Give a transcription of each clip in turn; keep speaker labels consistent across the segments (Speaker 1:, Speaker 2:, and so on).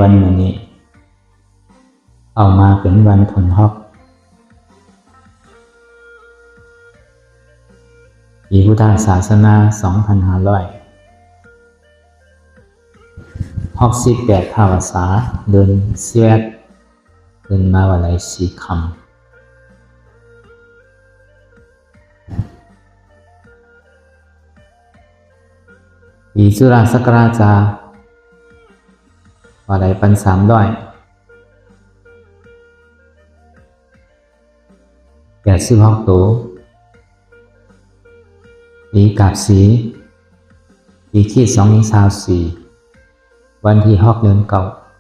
Speaker 1: วันนี้เอามาเป็นวันทนฮอกปีพุทธศาสนา 2568 ภาษาเดือน11 เดือนมาวลัยสีคำปีจุฬาศักราชว่าได้ปัน386 ตัวปีกาบสีปีขี้2024วันที่6 เดือน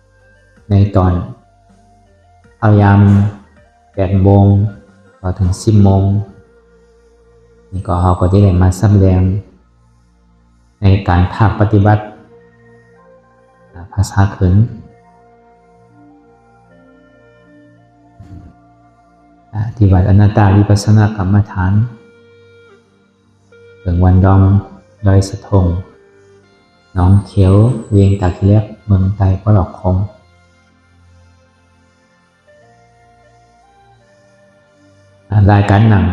Speaker 1: 9ในตอนพยายาม8 โมงต่อถึง10 โมงนี่ก็เราก็ได้มาแสดงในการภาคปฏิบัติภาษาเขินที่วัดอนัตตาวิปัสสนากรรมฐานถึงวันดองดอยสะทงหนองเขียวเวียงตาขี้เล็กเมืองไทยปลอกคงรายการหนัง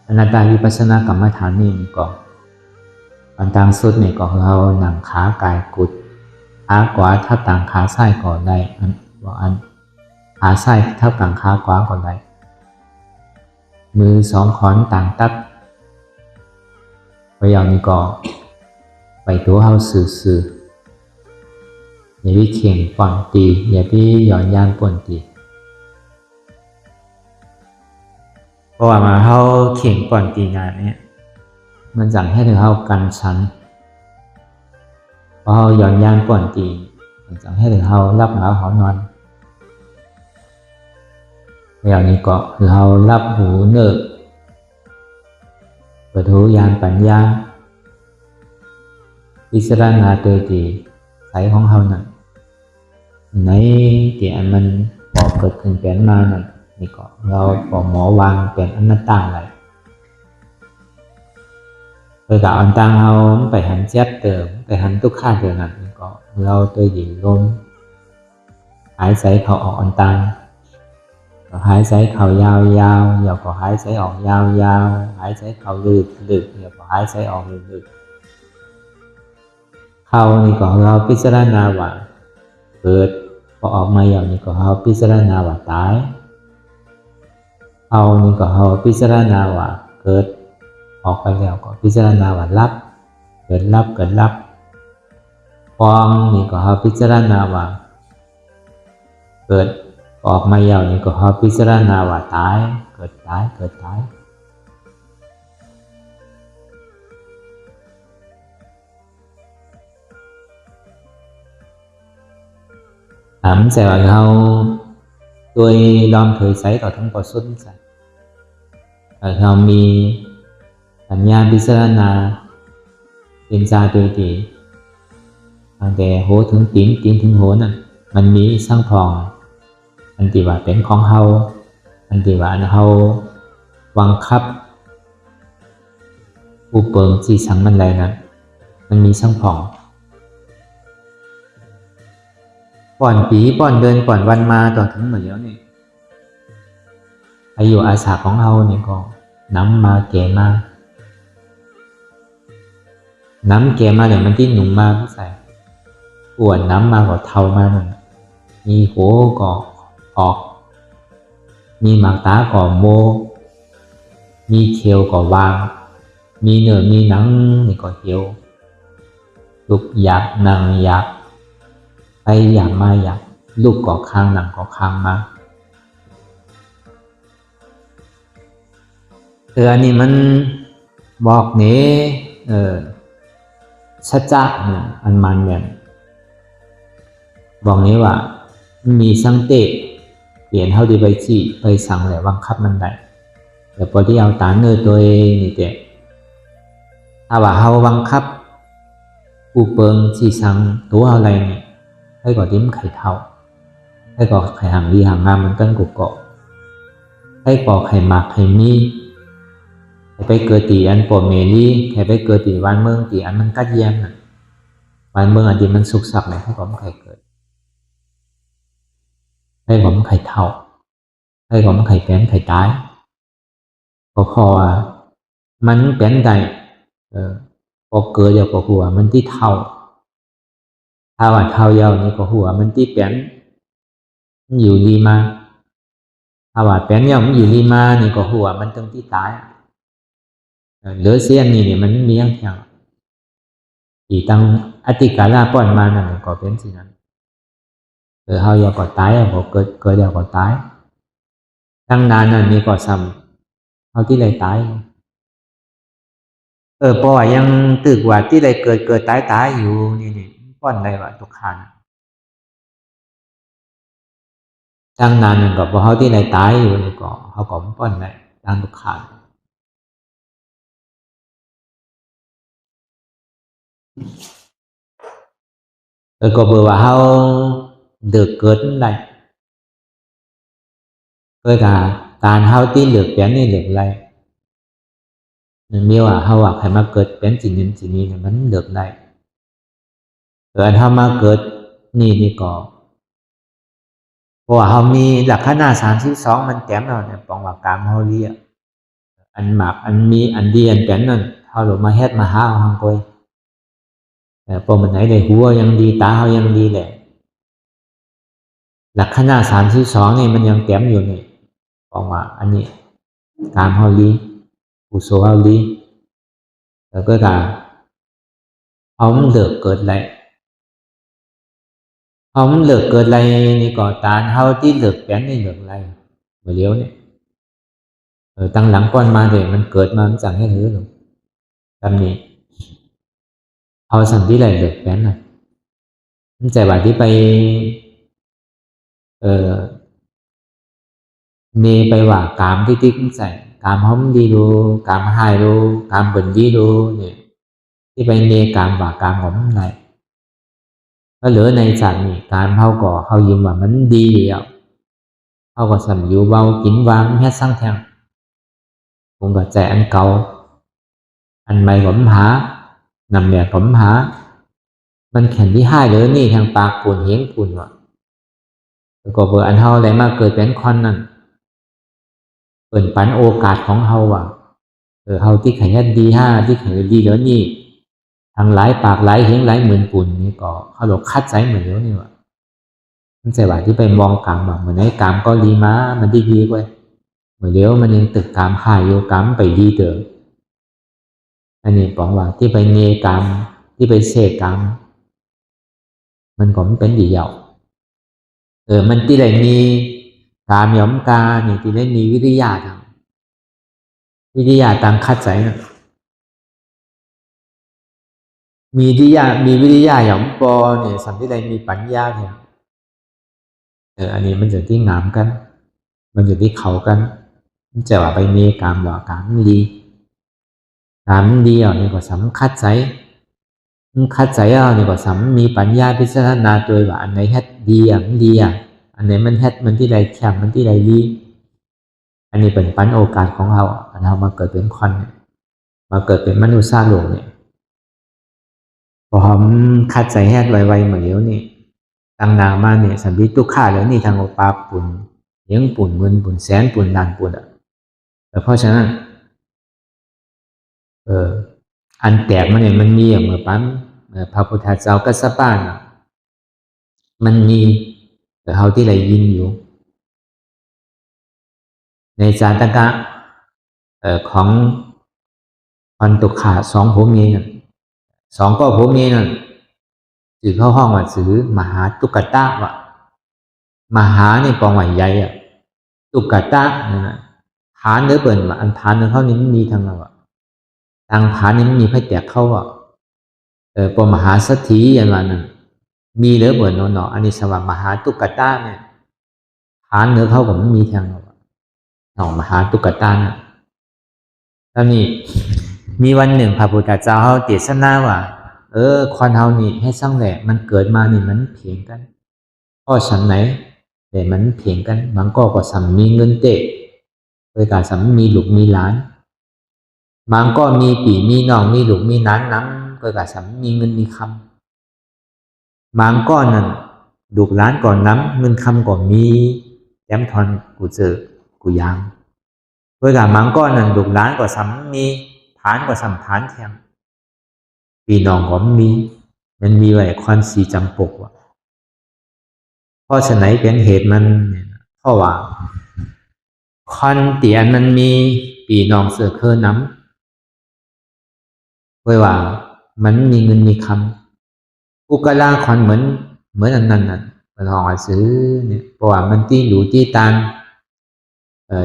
Speaker 1: อนัตตาวิปัสสนากรรมฐานนี่ก็อันต่างสุดนี่ก็เราหนังขากายกุดขาขวาทับต่างขาซ้ายก่อนได้อันขาซ้ายทับต่างขาขวาก่อนได้มือ2 ขอนต่างตัดประโยคนี้ก็ไปตัวเฮาสื่ออย่าไปเข่งป่อนตีอย่าไปหย่อนยานป่อนตีเพราะว่ามาเฮาเข่งป่อนตีงานนี้มันสั่งให้ถึงเฮากันชั้นพอเฮาหย่อนยานป่อนตีมันสั่งให้ถึงเฮารับเหงาหอนอนประโยคนี้ก็คือเฮารับหูเนิกเปิดหูยานปัญญาพิจารณาตัวตีใสของเฮานั่นในที่อันมันพอเกิดขึ้นเป็นมานั่นนี่ก็เราพอหมอวางเป็นอนัตตาอะไรโดยกับอันต่างเฮาไปหันเจ็บเติมไปหันทุกข้าเดือนนั่นนี่ก็เราตัวหญิงลมหายใจเข้าออกอันต่างหายใจเข้ายาวอย่าก็หายใจออกยาวหายใจเข้าลึกอย่าก็หายใจออกลึกเข้านี่ก็เราพิจารณาว่าเกิดพอออกมาอย่างนี้ก็เราพิจารณาว่าตายเข้านี่ก็เราพิจารณาว่าเกิดออกไปแล้วก็พิจารณาว่ารับเกิดรับฟองนี่ก็เราพิจารณาว่าเกิดออกมาอย่างนี้ก็เราพิจารณาว่าตายเกิดตายถามแต่ว่าเราโดยลองเคยใช้ต่อทั้งปอสุดใส่เรามีปัญญาพิจารณาเป็นใจโดยดีตั้งแต่โหถึงตีนถึงโหนั่นมันมีสร้างพองอันที่ว่าเป็นของเฮาอันที่ว่าเฮาบังคับผู้เปิงที่สังมันใดนั้นมันมีสร้างพองป่อนปีป่อนเดือนป่อนวันมาต่อถึงหมดแล้วนี่อายุอาสาของเฮานี่ก็น้ำมาแก่มาน้ำแก่มาเนี่ยมันที่หนุ่มมาผู้ใส่อ้วนน้ำมาก็เท่ามาหนึ่งมีหัวก็ออกมีหมากตาก็โมมีเขียวก็วางมีเนื้อมีหนังนี่ก็เหี่ยวลุกอยากนั่งอยากไปอยากมาอยากลุกก็ค้างนั่งก็ค้างมาอันนี้มันบอกเนี้ชัดจ้าอันมันแบบบอกนี้ว่ามีสังเตะเปลี่ยนเท่าดีไปสั่งแหละบังคับมันได้แต่พอที่เอาตาเนื้อตัวเองนี่เด็ถ้าว่าเฮาบังคับผู้เปิงที่สั่งตัวอะไรนี่ให้ก่อดิ้มไข่เท่าให้ก่อไข่ห่างดีห่างงามมันกันกุกเกาะให้ก่อไข่หมักไข่มีไปเกิดตีอันปวดเมลี่แค่ไปเกิดตีวันเมืองตีอันมันกัดแย้มน่ะวันเมืองอันที่มันสุกสักเลยให้ก่อมันไข่เกิด ให้ผมไข่เท่าให้ผมไข่แป้นไข่ตายก็พอมันแป้นใดพอเกิดเดี๋ยวก็หัวมันที่เท่าถ้าว่าเท่าเยาวนี่ก็หัวมันที่แป้นอยู่ดีมาถ้าว่าแป้นเยาวมันอยู่ดีมานี่ก็หัวมันต้องที่ตายเหลือเสี้ยนนี่เนี่ยมันมีอย่างเดียวอีตั้งอธิกาลาป้อนมานั่นก็เป็นสิ่งนั้นเฮาอยากก็ตายก็เกิดเดี๋ยวก็ตายตั้งนานนั่นนี่ก็ซ้ำเฮาที่ไรตายเพราะว่ายังตึกว่าที่ไรเกิดตายอยู่นี่ป้อนได้ว่าทุกขันตั้งนานนั่นก็เพราะเฮาที่ไรตายอยู่นี่ก็เฮาก็ป้อนได้ตั้งทุกขันก็เบอว่าเฮาđượcเกิดได้với cả tàn hao tí lược bén đi lược lại miêuเฮาว่าให้มาเกิดเป็นสิ่งนั้นสิ่งนี้มันเลือกได้เฮามาเกิดนี่ก็เพราะว่าเฮามีลักษณะ32มันแต้มแล้วเนี่ยปองว่ากามเฮาเรียอันหมักอันมีอันดีอันเป็นนั่นเฮาหลงมาเฮ็ดมาหาเฮาก้อยพอมันไหนได้หัวยังดีตาเฮายังดีแหละลักษณะ32นี่มันยังแต้มอยู่นี่ปองว่าอันนี้กามเฮาลีกุศลเฮาลีแล้วก็ông đượcเกิดlại ông đượcเกิดlạiนี่ก็ตานเฮาที่เลือกแป้นนี่เลือกlạiมาเลี้ยวเนี่ยตั้งหลังก้อนมาเลยมันเกิดมามันสั่งให้ถือหรอกตำนี้เอาสั่งที่ไรเลือกแป้นน่ะมันใจว่าที่ไปเมไปว่ากามที่ติ๊กใส่กามห้อมดีดูกามหายดูกามบนดีดูเนี่ยที่ไปเนกามว่ากามของมันไหนก็เหลือในจากนี่การเฮาก่อเฮายิ้มว่ามันดีแล้วเฮาก็สำอยู่เบากินวางเฮ็ดสร้างแทงผมก็ใจอันเก่าอันใหม่ผมหานำเนี่ยผมหามันแข็งที่ห้าเหลือนี่ทางปากปุ่นเฮียงปุ่นว่ะก็เบอร์อันเฮาอะไรมาเกิดเป็นคนนั่นเปิดปันโอกาสของเฮาว่ะเฮาที่แข็งดีห้าที่แข็งดีเหลือนี่ทางหลายปากหลายเฮียงหลายหมื่นปุ่นนี่ก็เขาหลอกคัดใจเหมือนเดียวนี่ว่ะมันใจว่าที่ไปมองกามแบบเหมือนไอ้กามก็ดีมามันดีกว่าเหมือนเดียวมันยังตึกกามหายอยู่กามไปดีเถอะอันนี้บอกว่าที่ไปเนกามที่ไปเสกกามมันก็เป็นดีเหยามันที่ไหนมีกามยอมกาเนี่ยที่ไหนมีวิทยาทางวิทยาต่างคัดใจนะมีวิทยาหยอมปอเนี่ยสัมที่ใดมีปัญญาเนี่ยอันนี้มันจะที่งามกันมันจะที่เขากันมันจะว่าไปมีกามว่ากามดีกามดีอ่ะนี่ก็สำคัญใจคัดใจอ่ะนี่ก็สำมีปัญญาพิจารณาตัวว่าอันไหนเฮ็ดดีอ่ะมันดีอ่ะอันไหนมันเฮ็ดมันที่ใดแข็งมันที่ใดดีอันนี้เป็นปันโอกาสของเราอันเรามาเกิดเป็นคนมาเกิดเป็นมนุษย์ซาโลกเนี่ยพอผมคัดใจแฮดไวๆเหมือนเดี๋ยวนี่ตั้งนางมาเนี่ยสัมภิตุกข้าแล้วนี่ทางโอปาปุ่นเลี้ยงปุ่นเงินปุ่นแสนปุ่นล้านปุ่นอ่ะแต่เพราะฉะนั้นอันแตกมันเนี่ยมันมีอย่างเมื่อปั๊มพระพุทธเจ้ากัสสปานมันมีแต่เขาที่ไรยินอยู่ในจาตกะของพันตุขาสองผัวเมียสองก็ผัวเมียนั่นสื่อเข้าห้องว่าสื่อมหาตุกตะว่ะมหาในปองไหวใหญ่อะตุกตะนั่นนะฐานเนื้อเปิ่นว่าอันฐานของเขานี่มันมีทางเราอะทางฐานนี่มันมีไพ่แตกเข้าอ่ะปมหาสัตถีอย่างนั้นมีเหลือเปิ่นเนาะอันนี้สว่างมหาตุกตะเนี่ยฐานเนื้อเขาผมมีทางเรามหาตุกตะนะตอนนี้มีวันหนึ่งพระพุทธเจ้าเขาเทศนาว่าคนเฮานี่ให้สร้างแหละมันเกิดมานี่มันเพียงกันพ่อฉันไหนแต่มันเพียงกันบางก็สัมมีเงินเตะโดยการสัมมีลูกมีหลานบางก็มีปีมีน้องมีลูกมีหลานน้ำโดยการสัมมีเงินมีคำบางก็นั่นลูกหลานก่อนน้ำเงินคำก่อนมี แย้มทอนกูเจอกูยางเพื่อกับมังก้อนนั่นลูกหลานก็สำมีผานก็สำผานแทงพี่น้องก็มีมันมีไว้ควันสีจำปกว่ะเพราะฉะนั้นเป็นเหตุมันเพราะว่าคอนเตียนมันมีพี่น้องเสือเคอน้ำเพื่อว่ามันมีเงินมีคำอุกลาคอนเหมือนอันนั้นน่ะมันลองซื้อเนี่ยเพราะว่ามันที่หลูที่ตาน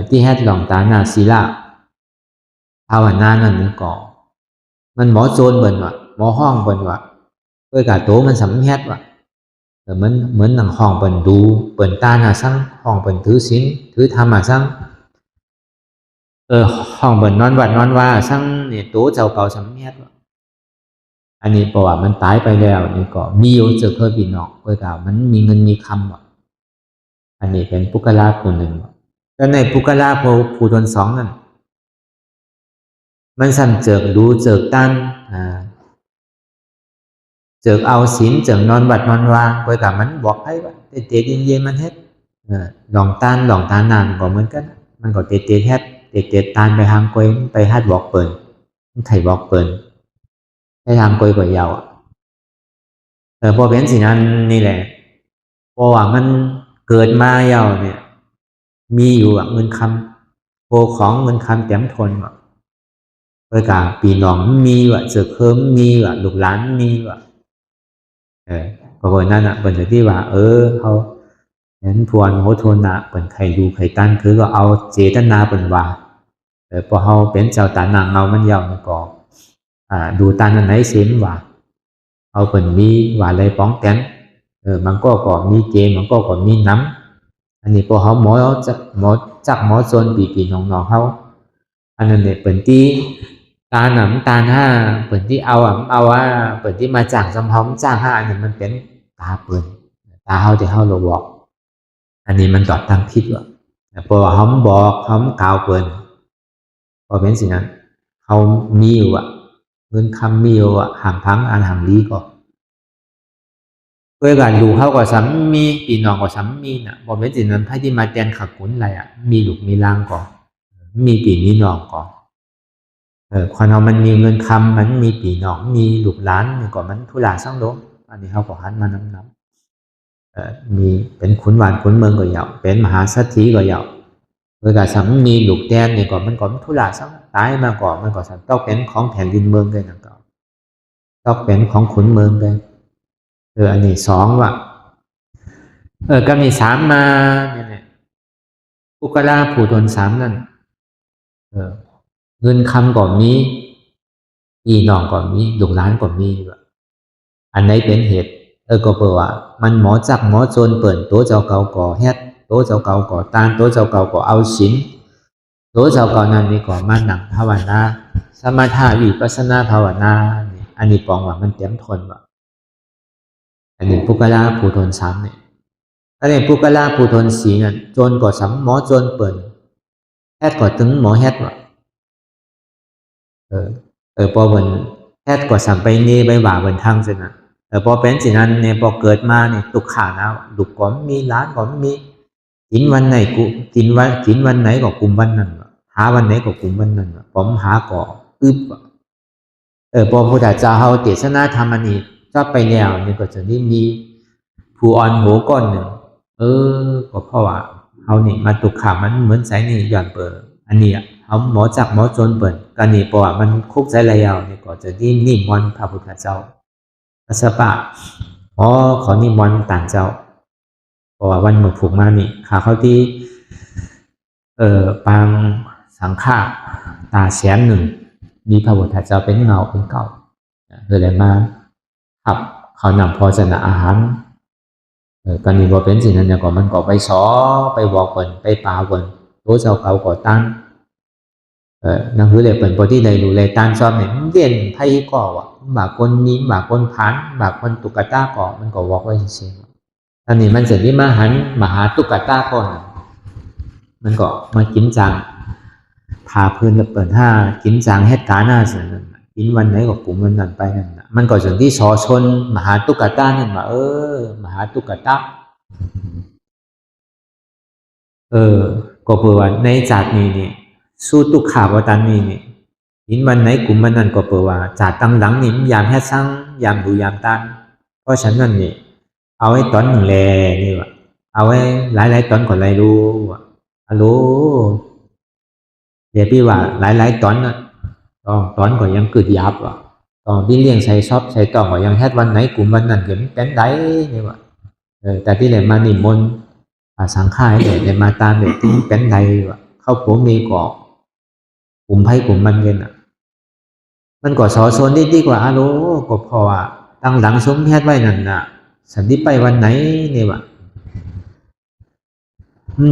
Speaker 1: ที่แฮดหลองตาหน้าศิลาภาวนานั่นนี่ก่อมันหมอโจรเบิ่นว่ะหมอห้องเบิ่นว่ะเพื่อกาโตมันสำแฮดว่ะเหมือนหนังห้องเปิ่นดูเปิ่นตาหน้าซังห้องเปิ่นถือศีลถือธรรมะซังห้องเปิ่นนอนวัดนอนว่าซังเนี่ยโตเจ้าเก่าสำเนียดอันนี้เพราะว่ามันตายไปแล้วนี่ก็มีอยู่เจอเคยพี่น้องเพื่อกามันมีเงินมีคำว่ะอันนี้เป็นปุกลาคนหนึ่งแล้วในปุกลาผู้ทนสองนั่นมันสั่นเจิกดูเจิกตันเจิกเอาศีลเจิกนอนวัดนอนว่าเพื่อกามันบอกให้ว่าเตะเย็นมันเฮ็ดหลองตานานก็เหมือนกันมันก็เตะเฮ็ดเตะตานไปทางกวยไปฮัดบอกเปิ่นไข่บอกเปิ่นไปทางกวยกว่ายาวพอเป็นสิ่งนั้นนี่แหละเพราะว่ามันเกิดมายาวเนี่ยมีอยู่เงินคำโพของเงินคำเต็มทนว่ะเพื่อกาปีน้องมีว่ะเสือเคิมมีว่ะลูกหลานมีว่ะก็เปิ่นนั่นอ่ะเปิ่นจะที่ว่าเขาเห็นพวนโหทนนะเปิ่นไข่ดูไข่ตั้นคือก็เอาเจตนาเปิ่นว่าพอเขาเป็นเจ้าตานางเงามันยาวมันก็ดูตานันไหนเสียมว่าเอาเปิ่นมีว่าอะไรป้องแตนมันก็มีเกมมันก็มีน้ำอันนี้พอเขาหมอจักหมอโซนปีน้องเขาอันนั้นเนี่ยเปิ่นที่ตาหนำตาห้าเปิ่นที่เอาว่าเปิ่นที่มาจากจำพร้อมจ้างห้าอันนี้มันเป็นตาเปิ่นตาเขาที่เขาเราบอกอันนี้มันตอดทางพิษว่ะเพราะว่าเขาบอกเขากล่าวเปิ่นพอเป็นสิ่งนั้นเขามีอยู่อ่ะเงินคำมีอยู่อ่ะห่างพังอันห่างลีก็เพื่อการดูเขาก็ซ้ำมีปีน้องก็ซ้ำมีน่ะพอเป็นสิ่งนั้นไพ่ที่มาแทนขักขุนอะไรอ่ะมีลูกมีล่างก่อนมีปีมีน้องก่อนคนเรามันมีเงินคำมันมีปีน้องมีลูกหลานนี่ก็มันทุลาสั่งโลอันนี้เขาก็หันมาน้ำมีเป็นขุนหวานขุนเมืองก็ยาวเป็นมหาเศรษฐีก็ยาวเวลาสัมมีลูกแดนนี่ก็มันก็ทุลาสั่งตายมาก่อนมันก็สัมต้องเป็นของแผ่นดินเมืองเลยนะก็ต้องเป็นของขุนเมืองเลยอันนี้สองว่ะก็มีสามมาเนี่ยอุกราผู้ทนสามนั่นเงินคำก่อนมีอีน้องก่อนมีลูกหลานก่อนมีอันไหนเป็นเหตุก็เพราะว่ามันหมอจักหมอโจนเปิ่นตัวเจ้าเก่าก่อเฮ็ดตัวเจ้าเก่าก่อตานตัวเจ้าเก่าก่อเอาศีลตัวเจ้าเก่านั้นนี่ก่อมาหนังภาวนาสมาธิวิปัสสนาภาวนาอันนี้ปองว่ามันเต็มทนว่ะอันนี้ปุกลาผู้ทนสามเนี่ยอันนี้ปุกลาผู้ทนสีนั่นโจนก่อสำหมอโจนเปิ่นแฮดก่อถึงหมอแฮดว่ะพอเบิ่นแฮดก่อสัมไปนี่ไปว่าเบิ่นทางสินะพอเป็นสิ่งนั้นเนี่ยพอเกิดมาเนี่ยตุกขานะดุกก่อนมีร้านก่อนมีกินวันไหนกูกินวันไหนก็กุมวันนั้นหาวันไหนก็กุมวันนั้นผมหาก่อพอพุทธเจ้าเฮาเทศนาธรรมนี้ก็ไปแล้วนี่ก็จะได้มีผู้อ่อนหัวก้อนหนึ่งก็เพราะว่าเฮานี่มาตุกขามันเหมือนสายนี่ย้อนเปิดอันนี้เขาหมอจักหมอโจนเปิดกันนี่เพราะว่ามันคุกใจระยาวนี่ก็จะได้นิมนต์พระพุทธเจ้าสปะขอนิมนต์ต่างเจ้าเพราะว่าวันหมดผูกมานี่ขาเขาที่ปางสังฆาตาแสนหนึ่งมีพระพุทธเจ้าเป็นเงาเป็นเก่าเลยมาขับเขานำพอชนะอาหารกันนี่ว่าเป็นสิ่งนั้นเนี่ยก็มันก็ไปสอไปบอกเปิ่นไปป่าเปิ่นตัวเจ้าเก่าก่อตั้งนั่นคือเลยเปิ่นพอที่ได้รู้เลยตั้งชอบเนี่ยเด่นไพ่ก่อว่ะบากคนนี้บากคนพันบากคนตุกตาก่อมันก็บอกไว้เฉยๆตอนนี้มันเสร็จที่มาหาตุกตาก่อนมันก็มากินจังพาเพื่อนเปิดห้ากินจังเหตุการณ์น่าสนกินวันไหนก็กลุ่มวันนั้นไปนั่นมันก็ส่วนที่สอชนมหาตุกตานั่นมหาตุกตา ก็เปิดว่าในจาดนี้นี่สู้ตุกขาวตันนี้นี่หินวันไหนกลุ่มมันนั่นก็เปิดว่าจาดตั้งหลังนี่ยามแค่สั่งยามดูยามตันเพราะฉะนั้นนี่เอาไว้ตอนหนึ่งแลนี่วะเอาไว้หลายตอนก่อนไรรู้วะฮัลโหลเดี๋ยวพี่ว่าหลายตอนน่ะตอนก็ยังเกิดยับอ่ะตอนที่เลี้ยงใส่ชอบใส่ต่อก็ยังแค่วันไหนกลุ่มวันนั้นก็เป็นได้นี่วะแต่ที่เลยมานิมนต์สังฆายเลยมาตามเลยที่เป็นได้วะเข้าผมมีก็กลุ่มไพ่กลุ่มมันกันอ่ะมันก็สอโซนดีกว่าฮัลโหลก็พออ่ะตั้งหลังสมแพทย์ไว้นั่นน่ะสันติไปวันไหนนี่วะ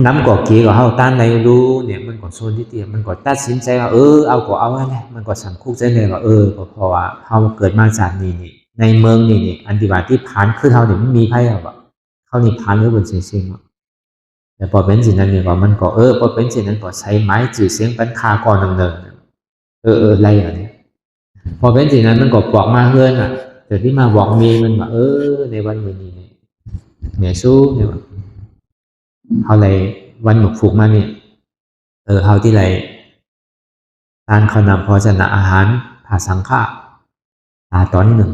Speaker 1: น้ำก็เกี่ยวกับเขาต้านในรู้เนี่ยมันก็โซนที่เตียมันก็ตัดสินใจว่าเอาก็เอาอะไรมันก็สังคุกใจเลยว่าก็เพราะว่าเขาเกิดมาจากนี่ในเมืองนี่อันที่ว่าที่ผ่านคือเขาเนี่ยไม่มีไพ่หรอกเขานี่ผ่านหรือบนเสียงแต่พอเป็นสิ่งนั้นเนี่ยก็มันก็พอเป็นสิ่งนั้นก็ใช้ไม้จืดเสียงเป็นคาก่อนเนินอะไรอย่างนี้พอเป็นสิ่งนั้นมันก็บอกมาเพื่อนอ่ะแต่ที่มาบอกมีมันว่าในวันนี้เนี่ยสู้เนี่ยเขาเลยวันหมกฝูกมาเนี่ยเขาที่ไรการเขานำพอชนะอาหารผ่าสังฆาตอนหนึ่ง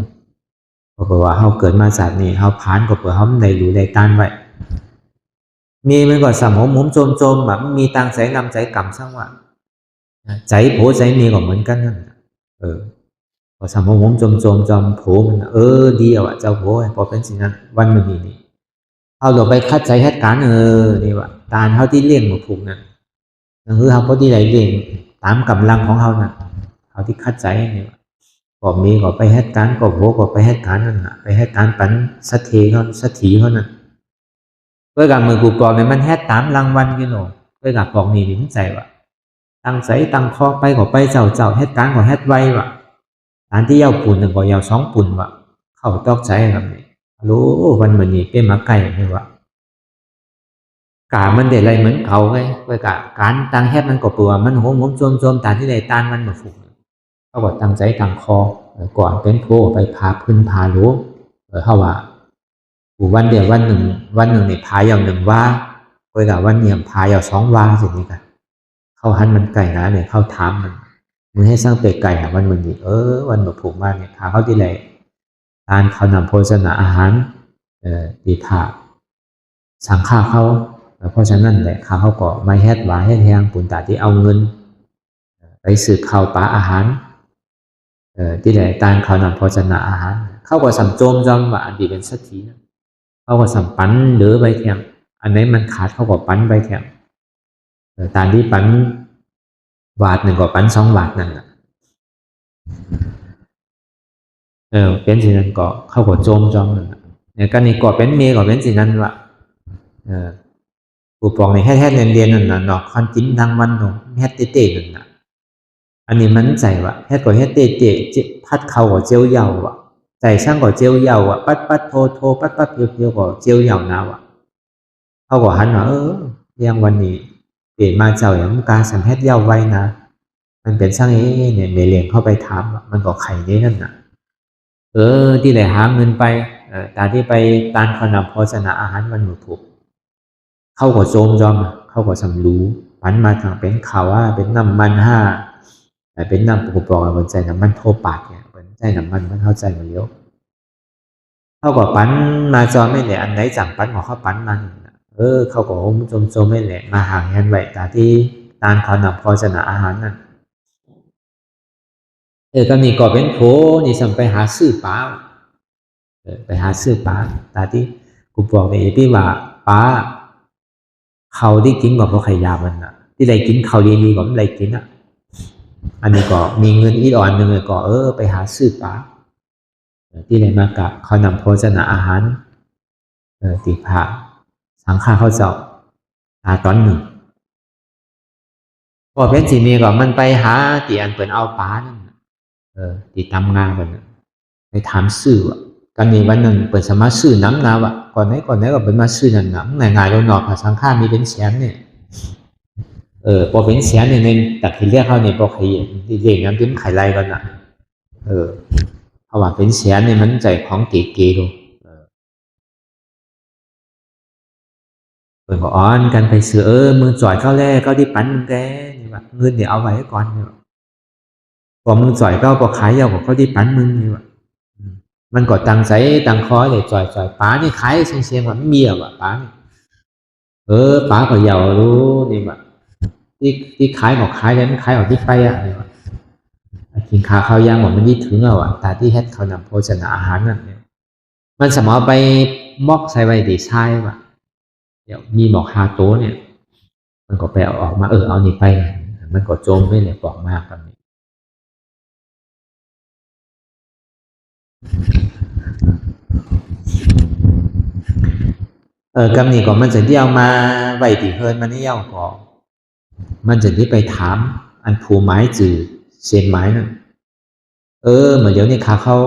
Speaker 1: ก็แปลว่าเขาเกิดมาจากนี้เขาผ่านก็เปิดเขาในรู้ในต้านไว้มีมันก็สมองมุมโจมแบบมีตังใจนำใจกำช่างว่าใจโผใจมีก็เหมือนกันนั่นก็สมองมุมโจมจอมโผมันดีอ่ะเจ้าโผพอเป็นสิ่งนั้นวันมันนี่เอาเราไปคัดใจเหตุการณ์นี่ว่าตาเขาที่เลี้ยงหมูผูกนั่นคือเขาพอที่ไหนเลี้ยงตามกำลังของเขานั่นเขาที่คัดใจนี่ว่าก็มีก็ไปเหตุการณ์ก็โผก็ไปเหตุการณ์นั่นไปเหตุการณ์ปันสัถีเขานั่นเพื่อกับมือกูกรอกเนี่ยมันแฮดตามรางวัลกันหนูเพื่อกับกรอกนี่นิ่งใจว่ะตั้งใจตั้งคอไปก็ไปเจ้าเหตุการณ์ก็เฮ็ดไว้ว่ะการที่ยาวปุ่นหนึ่งก็ยาวสองปุ่นว่ะเข้าตอกใจครับนี่รู้วันเหมือนนี้เป็นมาไก่เลยว่ะกามันเด็ดอะไรเหมือนเขาไงเพื่อกับการตั้งเฮ็ดมันก็ปัวมันหัวมุมโจมตาที่ใดต้านมันมาฝูกเขาก็ตั้งใจตั้งคอก่อนเป็นโผไปพาพื้นพารู้เขาว่าวันเดียววันหนึ่งนี่พายอย่างหนึ่งว่าเพื่อกับวันเนี่ยพายอย่างสองว่าสิ่งนี้กันเข้าหันมันไก่นะเนี่ยเข้าถามมันมือให้สร้างเป็ดไก่วันมึงนี่วันแบบผูกมาเนี่ยพาเขาที่ไรทานเขานำโภชนาอาหารดีผาสั่งข้าวเขาเพราะฉะนั้นแหละข้าวเขาก็ไม่แฮดหวาแฮดแหงปุ่นตาที่เอาเงินไปสืบข้าวปลาอาหารที่ไหนตานเขานำโภชนาอาหารเข้าก็สัมโจมจอมว่าอันดีเป็นสักทีเขาก็สัมปันหรือใบแถมอันไหนมันขาดเขาก็ปันใบแถมตานที่ปันบาทหนึ่งก็ปันสองบาทนั่นแหละเป็นสิ่งนั้นก็เข้าก็โจมจอมนั่นเนี่ยกันนี่ก็เป็นเมียก็เป็นสิ่งนั้นว่ะผู้ปองในแฮ่เรียนนั่นน่ะเนาะคันกินทางวันเนาะแฮ่เตะนั่นน่ะอันนี้มันใจว่ะแฮ่ก็แฮ่เตะพัดเขาก็เจียวเยาว่ะใจช่างก็เจียวเยาว่ะปัดโทปัดเพียวก็เจียวเยานาว่ะเขาก็หันว่ายังวันนี้เปลี่ยนมาเจ้าอย่างการสัมเพชเยาไว้นะมันเป็นช่างเนี่ยเมเลียงเข้าไปถามมันก็ไข่นี้นั่นน่ะที่ไหนหาเงินไปตาที่ไปตานขนมโภชนาอาหารมันหมดถูกเข้ากับโจมจอมเข้ากับสำรู้ผันมาทางเป็นข่าวว่าเป็นน้ำมันแต่เป็นน้ำปกปองบนใจน้ำมันโทปากเนี่ยบนใจน้ำมันเข้าใจมาเยอะเข้ากับปันมาจอไม่แหละอันไหนจังปันของเขาปันมันเข้ากับโจมไม่แหละมาห่างกันไว้แต่ที่ตานขนมโภชนาอาหารนั่นก็นี่ก็เป็นโผนี่สัมไปหาซื้อปลาไปหาซื้อปลาตาที่กูบอกในพี่ว่าปลาเขาที่กินกับพวกไข่ยามันอ่ะที่ไรกินเขาดีๆกว่าไม่ไรกินอ่ะอันนี้ก็มีเงินอีกอ่อนหนึ่งก็ไปหาซื้อปลาที่ไรมากับเขานำโภชนาอาหารตีผ่าสังฆาเขาเจ้าตอนหนึ่งพอเป็นสีนี้ก็มันไปหาตีอันเปิดเอาปลานั่นตีทำงานกันไปถามซื้อกันนี้วันหนึ่งเปิดสามารถซื้อน้ำนาวะก่อนไหนก็เป็นมาซื้อน้ำง่ายๆเราหนอกภาษาข้ามีเป็นแสนเนี่ยพอเป็นแสนเนี่ยในตัดที่เรียกเขาเนี่ยพอใครเรียกน้ำจิ้มไข่ไรกันอ่ะเพราะว่าเป็นแสนเนี่ยมันใจของเก๋ๆดู เปิดก็อ้อนกันไปซื้อมึงจ่อยเข้าแรกก็ที่ปั้นมึงแกนี่ว่าเงินเดี๋ยวเอาไว้ก่อนเนี่ยพอมึงจ่อยก็ขายยาวกว่าเขาที่ปั้นมึงนี่ว่ามันก็ตังใจตังคอยเลยจ่อยป้านี่ขายเชียงว่าไม่มีอ่ะป้านี่ป้าก็ยาวรู้นี่ว่าที่ขายบอกขายแล้วมันขายออกที่ไปอ่ะนี่ว่ากินข้าวข้าวยางบอกมันที่ถึงอ่ะแต่ที่เฮ็ดเขานำโภชนาอาหารนั่นเนี่ยมันสมอไปมอกใส่ไว้ดีใช่ว่ะเดี๋ยวมีหมอกฮาโต้เนี่ยมันก็ไปเอาออกมาเอานี่ไปมันก็โจมไปเลยบอกมากแบบนี้กำนี้ก็มันจะเดี่ยวมาไว้ที่เฮินมันเดี่ยวก็มันจะที่ไปถามอันผูไม้จือเชียนไม้นั่นเหมือนเดี๋ยวนี้เขา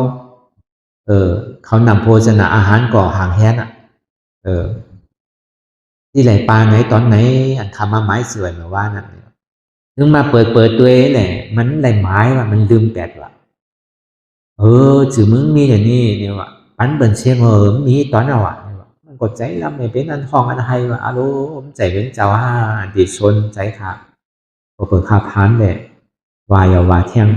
Speaker 1: เขานำโภชนาอาหารก่อห่างแฮนอ่ะที่ไหลปลาไหนตอนไหนอันคำมาไม้สวยมาว่านั่นนึกมาเปิดตัวเองแหละมันไหลไม้ว่ะมันลืมแปดว่ะจือมึงมีอย่างนี้เนี่ยว่ะปันเปิ่นเชียงมีตอนnàoอ่ะมันกดใจลำเนี่ยเป็นอันทองอันไฮว่ะรู้ผมใจเป็นเจ้าดีชนใจขาดก็เปิดขาพันเลยว่าอย่าว่าเที่ยง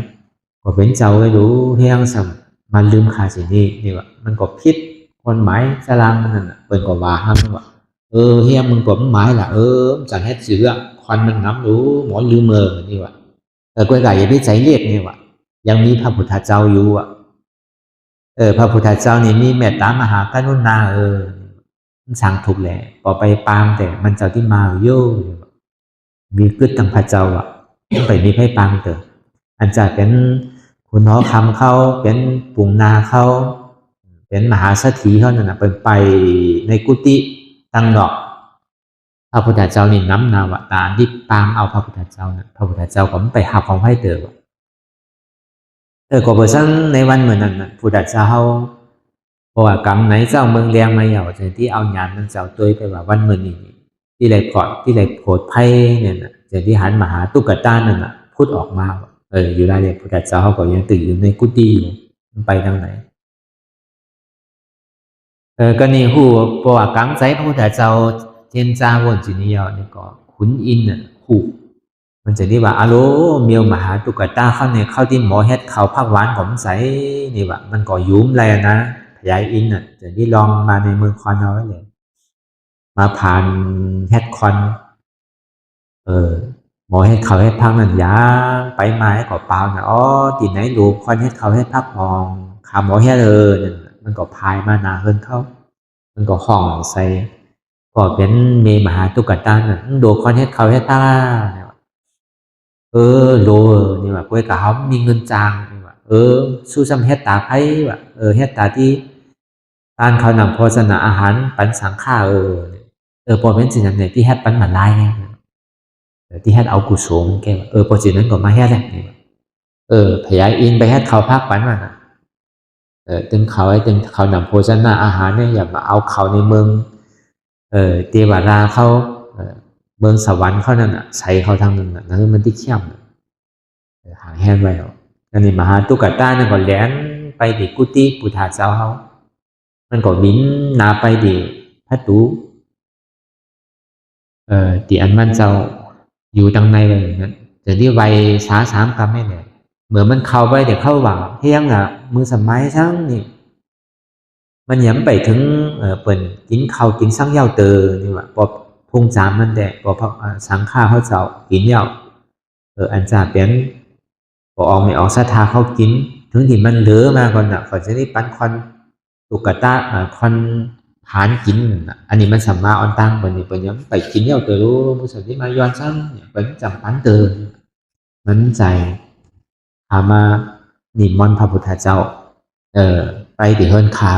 Speaker 1: ก็เป็นเจ้าไว้รู้เที่ยงสัมมันลืมขาสินี่ว่ะมันก็พิษคนหมายสลางมันนั่นเปิดก็ว่าห้ามว่ะเฮียมึงก็หมายล่ะจังเฮ็ดเสือควันมันน้ำรู้หมอลืมเมอนี่ว่ะก้อยไก่อย่าไปใจเรียกนี่ว่ะยังมีพระพุทธเจ้าอยู่อ่ะพระพุทธเจ้านี่มีเมตตามหากรุณามันสั่งถูกแหละพอไปปามแต่มันเจ้าที่มาโย่มีกึศตั้งพระเจ้าอ่ะไปมีไพ่ปามเถอะอันจะเป็นคุณน้อคำเขาเป็นปุ่งนาเขาเป็นมหาเศรษฐีเขานั่นน่ะไปในกุฏิตั้งดอกพระพุทธเจ้านี่น้ำนาวตาที่ปามเอาพระพุทธเจ้านะพระพุทธเจ้าก็ไปหาของให้เต๋อก็เบอร์ซังในวันเหมือนนั้นพุทธเจ้าเพราะว่ากรรมไหนเจ้าเมืองเลียงมาเหยาจะที่เอาหยานมันเจ้าตัวไปว่าวันเหมือนนี้ที่ไรกอดที่ไรโผดไพ่เนี่ยนะจะที่หันมาหาตุ๊กตานั่นน่ะพูดออกมาอยู่ได้เลยพุทธเจ้าเขาก็ยังตื่นอยู่ในกุฏิมันไปทางไหนก็นี่หูเพราะว่ากลางใจพระพุทธเจ้าเทียนจาวนจินิยอนี่ก็ขุนอินน่ะหูมันจะนี่ว่าอโลเมียวมหาตุกตาเข้าในเข้าที่หมอเฮ็ดเขาพักหวานผมใสนี่ว่ามันก็ยุ่มอะไรนะพญายอินน่ะจะนี่ลองมาในเมืองคอนเอาไว้เลยมาผ่านเฮ็ดคอนหมอเฮ็ดเขาเฮ็ดพักนั่นยางไปมาให้ก็เปล่านะตีไหนดูคอนเฮ็ดเขาเฮ็ดพักมองขาหมอเฮ็ดนั่นมันก็พายมานาเฮินเขามันก็ห้องใส่ก็เป็นเมมหาตุกตาน่ะดูคอนเฮ็ดเขาเฮ็ดตาโลนี่ว่าก้อยกะเขามีเงินจางนี่ว่าสู้ซ้ำเฮ็ดตาไพ่ว่าเฮ็ดตาที่การเขานำโภชนาอาหารปันสังฆาพอเป็นสิ่งนั้นเนี่ยที่เฮ็ดปันมาลายไงที่เฮ็ดเอากุศลแกพอสิ่งนั้นก็มาเฮ็ดแหละพยายอินไปเฮ็ดเขาพักปันมาตึงเขานำโภชนาอาหารเนี่ยอย่ามาเอาเขาในเมืองเทวดาเขาเมืองสวรรค์เขานั่นใส่เขาทางนั้นนั่นมันที่เข้มหางแห้งไว้อันนี้มหาตุกตานั่นก็แหลนไปดิกุฏิปุถาเจ้าเขามันก็บินนาไปดิพระตูที่อันมันเจ้าอยู่ตังในเลยนั้นจะที่ไว3 กรรมไม่เลยเหมือนมันเข้าไปเดี๋ยวเข้าว่าเที่ยงมือสมัยทั้งนี่มันย้ำไปถึงเปิ่นกินข้าวกินสังเย้าเตอนี่ว่าพอพุงจามมันแดกพอสังฆาเขาเจ้ากินเย้าอันจะเป็นพอออกไม่ออกศรัทธาเขากินถึงที่มันเหลือมาก่อนเขาจะได้ปั้นคอนตุกตาคอนหานกินอันนี้มันสัมมาออนตั้งเปิ่นนี่เปิ่นย้ำไปกินเย้าเตอรู้มุสลิมมาย้อนซ้ำเปิ่นจำปั้นเตอมันใจหามานิมนต์พระพุทธเจ้าไปที่เฮิรนคา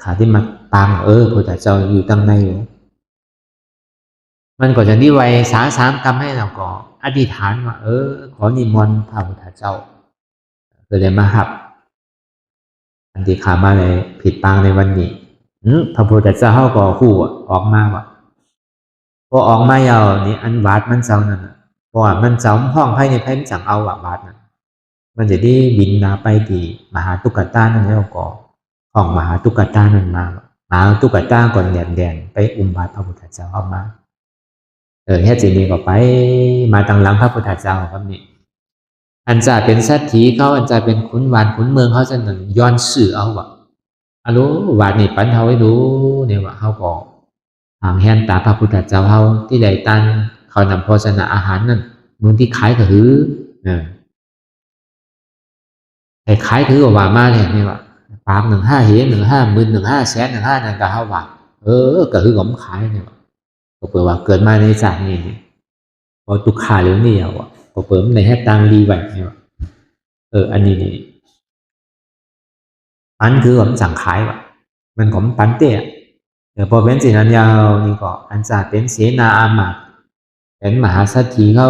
Speaker 1: ขาที่มาปางพระพุทธเจ้าอยู่ตั้งในอยู่มันก็จะนิไว้3 กรรมให้เราก็อธิษฐานว่าขอนิมนต์พระพุทธเจ้าเลยมาหับอันที่ขามาเลยผิดปางในวันนี้พระพุทธเจ้าเขาก็คู่ออกมาว่าพอออกมาเยานี่อันบาดมันเจ้านั่นเพราะว่ามันเจ้าห้องไพ่ในไพ่มันจังเอาบาดนั่นมันจะได้บินนาไปที่มหาตุกตานั่นแล้วก็ของมหาตุกตานั่นมา าตุ๊กตาก่อนแดงๆไปอุ้มบาตรพระพุทธเจ้าเอามาเฮ็ดสินี้ก็ไปมาตั้งหลังพระพุทธเจ้าครับนี่อันจะเป็นสัตถีเขาอันจะเป็นขุนวานขุนเมืองเขาจะนั่นย้อนสื่อเอาว่ะอะโลวาดนี่ปันเฮาให้ดูเนี่ยว่าเฮาก็ห่างแหนตาพระพุทธเจ้าเฮาที่ใดตันเขานำโภชนาอาหารนั่นมึงที่ขายก็คือไอ้ขายคือว่ามาเนี่ยนี่ว่าปาก15เห15,000 15,000,000 15,000นั่นก็เฮาว่าก็คือผมขายเนี่ยก็เปิดว่าเกิดมาในชาตินี้พอทุกขาเหลืองนี่อ่ะก็เปิดในให้ตังดีไว้เนี่ยอันนี้นี่อันคือผมสั่งขายว่ะมันผมปันเตี้ยพอเป็นสินันยาวนี่ก็อันจะเป็นเสนาอามาตย์เป็นมหาสัตถีเขา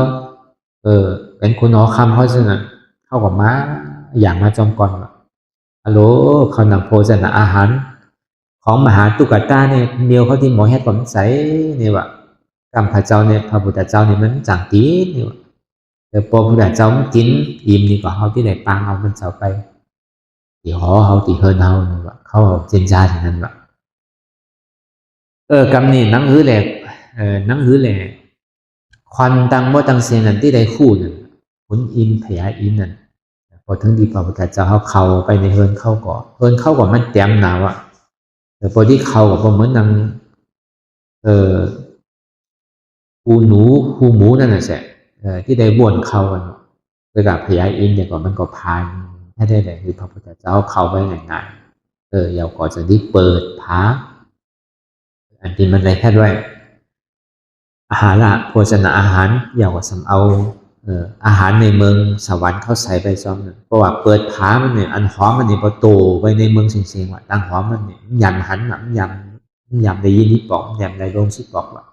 Speaker 1: เป็นคุณหอคำเขาฉะนั้นเข้ากับม้าอย่างมาจอมก่อนฮัลโหลเขานำโภชนาอาหารของมหาตุกตาเนี่ยเดียวเขาที่หมอเฮ็ดผมใส่เนี่ยว่ากรรมพระเจ้าเนี่ยพระพุทธเจ้าเนี่ยมันจังตีนี่ว่แต่พอพระพุทธเจ้ากินอิ่มนี่ก็เขาที่ไหนปางเอามันเสาไปที่หอเขาที่เฮินเขาเนี่ยว่เขาเจนจาอย่างนั้นว่กำนี่นังหื้อแหลกนังหื้อแหลกควันตังบ่ตังเสียงนั่นที่ใดคู่นั่นขุนอินพญาอินนั่นพอถึงดีพระพุทธเจ้าเขาเข้าไปในเฮินเข้าก่อนเฮินเข้าก่อนมันเต็มหนาวอ่ะแต่พอที่เข้าก็เหมือนนังหูหมูนั่นน่ะแหละที่ได้บ่วนเข้ากันโดยกับพญาอินเนี่ยก็มันก็พานแค่ได้เลยคือพระพุทธเจ้าเข้าไปง่ายๆเยาก็จะได้เปิดผาอันที่มันได้แค่ด้วยอาหารละโภชนาอาหารเยาก็สำเอาอาหารในเมืองสวรรค์เขาใส่ไปซ้อมเพราะว่าเปิดผามันเนี่ยอันหอมมันเนี่ยพอโตไปในเมืองเสียงๆว่าตั้งหอมมันเนี่ยยำหันหนังยำได้ยินที่ปอกยำได้ลงที่ปอกว่า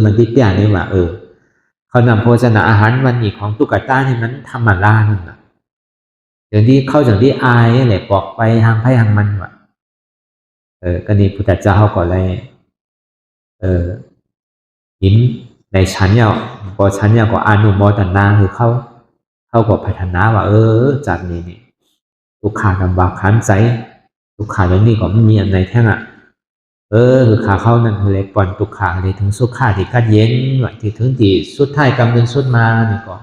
Speaker 1: มันที่เปี้ยนี่ว่าเขานำโภชนาอาหารวันนี้ของตุ๊กตานี่มันธรรมดาหนึ่งอ่ะเดี๋ยวนี้เข้าจากที่อายนี่แหละบอกไปทางไพ่ทางมันว่ะก็นี่พุทธเจ้าก็เลยหินในชั้นเนี่ยพอชั้นเนี่ยก็อนุโมทนาคือเข้าก็พัฒนาว่าจากนี้นี่ทุกขาลำบากขันใจทุกขาอย่างนี้ก็ไม่มีอันไหนแท้งอ่ะคือขาเข้านั่นเลยปอนตุกขาเลยถึงสุขขาที่กัดเย็นว่าที่ถึงที่สุดท้ายกำเนิดสุดมานี่ก็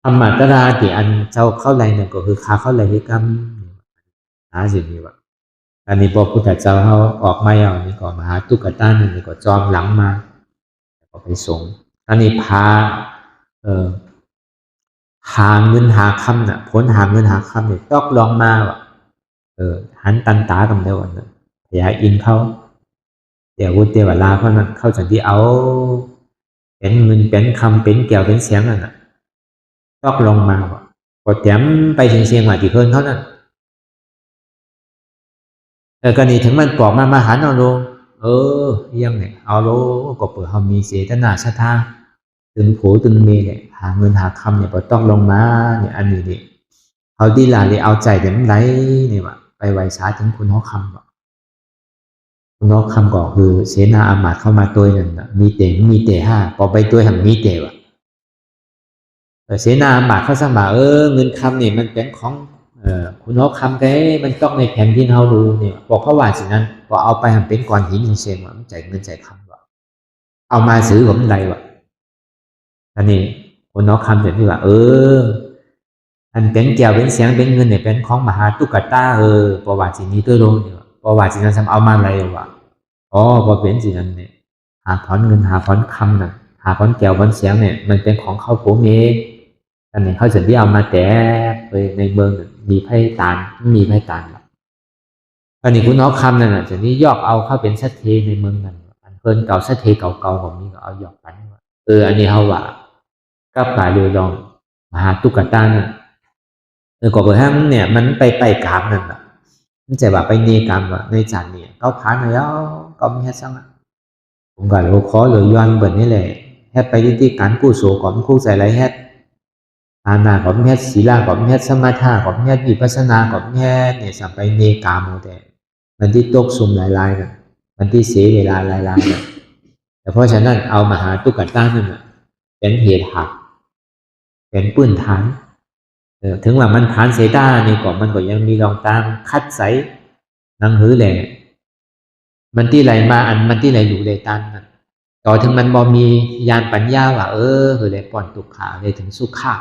Speaker 1: ธรรมะตราที่อันเจ้าเข้าไรเนี่ยก็คือขาเข้าไรที่กำหาสิ่งนี้ว่าอันนี้พอพุทธเจ้าเขาออกมาเอานี่ก็มหาตุกตานี่ก็จอมหลังมาก็ไปส่งอันนี้พาหาเงินหาคำน่ะผลหาเงินหาคำเนี่ยตอกลองมาว่ะหันตันตากันได้วันนั้นพญาอินเขาเดี๋ยววุฒิเวลาเพราะนั้นเข้าจากที่เอาเป็นเงินเป็นคำเป็นแก้วเป็นเสียงนั่นน่ะตอกลงมาว่ะพอแถมไปเชียงว่าที่เพิ่นเขานั่นก็นี่ถึงมันปอกมาหันเอาโลยังเนี่ยเอาโลก็เปิดเขามีเสตนาชะทาตึงโผตึงเมเนี่ยหาเงินหาคำเนี่ยพอต้องลงมาเนี่ยอันนี้นี่เขาดีลาเลยเอาใจเดี๋ยวมันไหลเนี่ยว่ะไปไวช้าถึงคุณฮอกคำว่ะคุณฮอกคำก็คือเสนาอามาตย์เข้ามาตัวนั่นนะมีเตะห้าพอไปตัวแห่งมีเตะว่ะเสนาอามาตย์เขาสั่งมาเงินคำเนี่ยมันเป็นของคุณฮอกคำแกมันต้องในแผ่นที่เขาดูเนี่ยบอกเขาว่าสินั้นพอเอาไปทำเป็นก้อนหินเชงว่ะมันใจเงินใจคำว่ะเอามาซื้อผมใดว่ะอันนี้คนนอกคำเสร็จที่ว่าอันเป็นแก้วเป็นเสียงเป็นเงินเนี่ยเป็นของมหาตุกตาประวัตินี้ตัวโลเนี่ยประวัตินั้นทำเอามาอะไรวะพอเป็นสิ่งนั้นเนี่ยหาถอนเงินหาถอนคำน่ะหาถอนแก้วถอนเสียงเนี่ยมันเป็นของเขาผมเองอันนี้เขาเสร็จที่เอามาแต่ในเมืองมีไพ่ตานมีไพ่ตานอันนี้คุณนอกคำนั่นน่ะเสร็จนี้ยอกเอาเข้าเป็นสัตเทในเมืองนั้นอันเพิ่นเก่าสัตเทเก่าๆของนี้ก็เอาหยอกไปอันนี้เขาว่ากับป่าเรือลองมหาตุกตาเนี่ยก็เปิดให้มันเนี่ยมันไปกามนั่นแหละมันจะว่าไปเนกามว่าในจานเนี่ยเขาผ่านแล้วก็มีแค่สั่งผมก็เลยขอเลยย้อนเบิดนี่แหละแค่ไปที่การกู้โสก่อนกู้ใจไรแค่อาณาก่อนแค่ศีลาก่อนแค่สมาธิก่อนแค่วิปัสสนาก่อนแค่เนี่ยสัมไปเนกามแต่มันที่ตกซุ่มหลายๆนะมันที่เสียเวลาหลายๆนะแต่เพราะฉะนั้นเอามหาตุกตานั่นน่ะเป็นเหตุหักเป็นปื้นฐานถึงว่ามันฐานเซต้านี่ก็มันก็ยังมีรองตามคัดใส นังหือแหล่มันที่ไหลมาอันมันที่ไหลอยู่เลยตันต่อถึงมันบ่มียานปัญญาว่าคือเลยป่อนตุกขาเลยถึงสุขะ